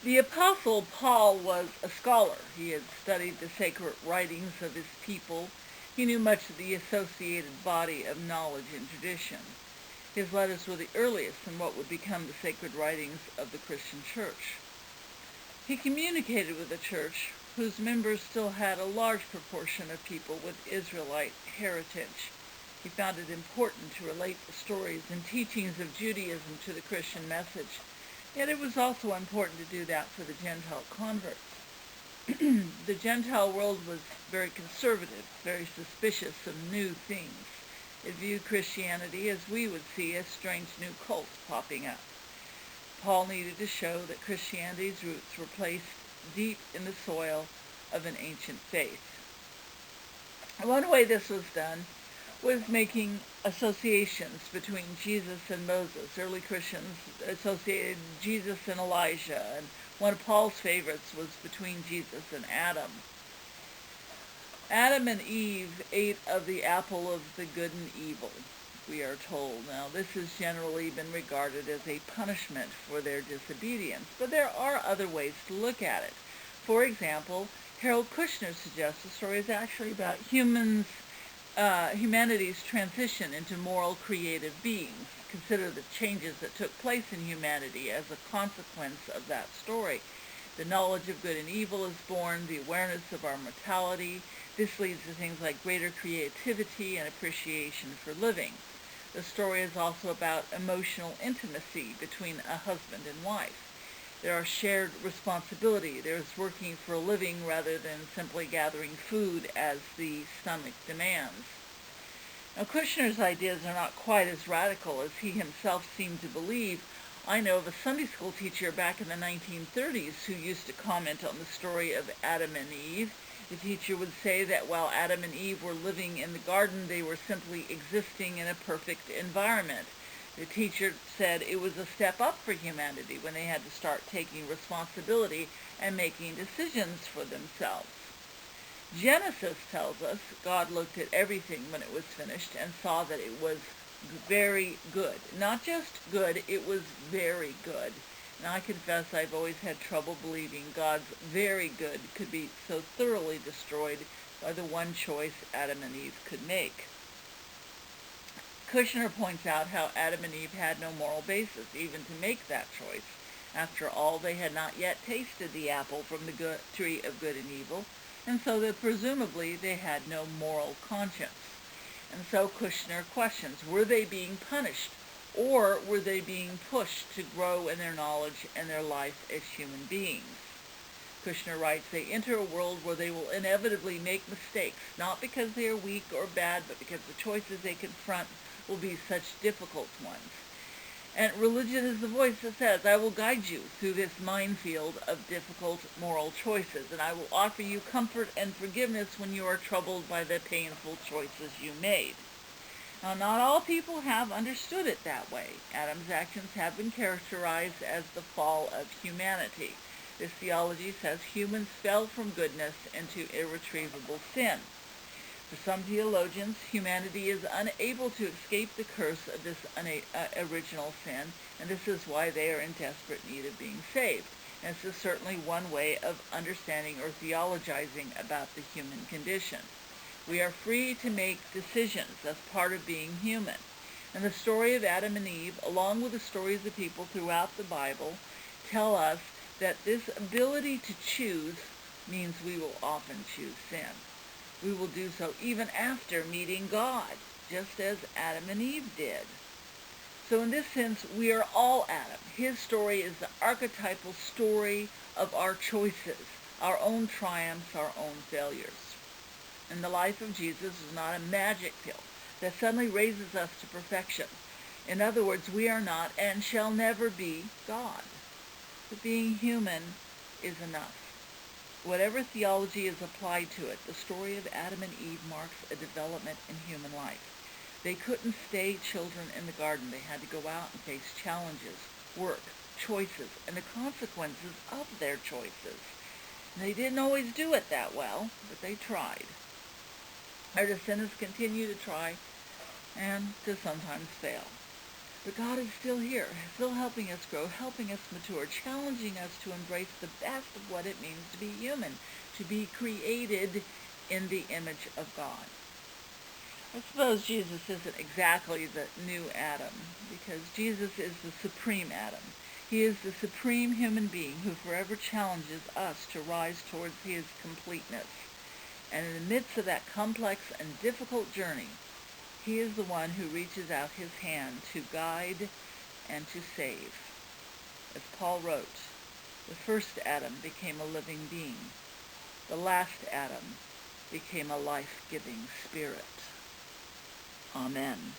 The Apostle Paul was a scholar. He had studied the sacred writings of his people. He knew much of the associated body of knowledge and tradition. His letters were the earliest in what would become the sacred writings of the Christian church. He communicated with a church whose members still had a large proportion of people with Israelite heritage. He found it important to relate the stories and teachings of Judaism to the Christian message, yet it was also important to do that for the Gentile converts. The Gentile world was very conservative, very suspicious of new things. It viewed Christianity as we would see a strange new cult popping up. Paul needed to show that Christianity's roots were placed deep in the soil of an ancient faith. One way this was done was making associations between Jesus and Moses. Early Christians associated Jesus and Elijah, and one of Paul's favorites was between Jesus and Adam. Adam and Eve ate of the apple of the good and evil, we are told. Now, this has generally been regarded as a punishment for their disobedience, but there are other ways to look at it. For example, Harold Kushner suggests the story is actually about humanity's transition into moral creative beings. Consider the changes that took place in humanity as a consequence of that story. The knowledge of good and evil is born, the awareness of our mortality. This leads to things like greater creativity and appreciation for living. The story is also about emotional intimacy between a husband and wife. There are shared responsibility. There's working for a living rather than simply gathering food as the stomach demands. Now, Kushner's ideas are not quite as radical as he himself seemed to believe. I know of a Sunday school teacher back in the 1930s who used to comment on the story of Adam and Eve. The teacher would say that while Adam and Eve were living in the garden, they were simply existing in a perfect environment. The teacher said it was a step up for humanity when they had to start taking responsibility and making decisions for themselves. Genesis tells us God looked at everything when it was finished and saw that it was very good. Not just good, it was very good. And I confess I've always had trouble believing God's very good could be so thoroughly destroyed by the one choice Adam and Eve could make. Kushner points out how Adam and Eve had no moral basis even to make that choice. After all, they had not yet tasted the apple from the tree of good and evil, and so that presumably they had no moral conscience. And so Kushner questions, were they being punished, or were they being pushed to grow in their knowledge and their life as human beings? Kushner writes, they enter a world where they will inevitably make mistakes, not because they are weak or bad, but because the choices they confront will be such difficult ones. And religion is the voice that says, I will guide you through this minefield of difficult moral choices, and I will offer you comfort and forgiveness when you are troubled by the painful choices you made. Now, not all people have understood it that way. Adam's actions have been characterized as the fall of humanity. This theology says humans fell from goodness into irretrievable sin. For some theologians, humanity is unable to escape the curse of this original sin, and this is why they are in desperate need of being saved. And this is certainly one way of understanding or theologizing about the human condition. We are free to make decisions as part of being human. And the story of Adam and Eve, along with the stories of people throughout the Bible, tell us that this ability to choose means we will often choose sin. We will do so even after meeting God, just as Adam and Eve did. So in this sense, we are all Adam. His story is the archetypal story of our choices, our own triumphs, our own failures. And the life of Jesus is not a magic pill that suddenly raises us to perfection. In other words, we are not and shall never be God. But being human is enough. Whatever theology is applied to it, the story of Adam and Eve marks a development in human life. They couldn't stay children in the garden. They had to go out and face challenges, work, choices, and the consequences of their choices. And they didn't always do it that well, but they tried. Our descendants continue to try and to sometimes fail. But God is still here, still helping us grow, helping us mature, challenging us to embrace the best of what it means to be human, to be created in the image of God. I suppose Jesus isn't exactly the new Adam, because Jesus is the supreme Adam. He is the supreme human being who forever challenges us to rise towards his completeness. And in the midst of that complex and difficult journey, he is the one who reaches out his hand to guide and to save. As Paul wrote, the first Adam became a living being. The last Adam became a life-giving spirit. Amen.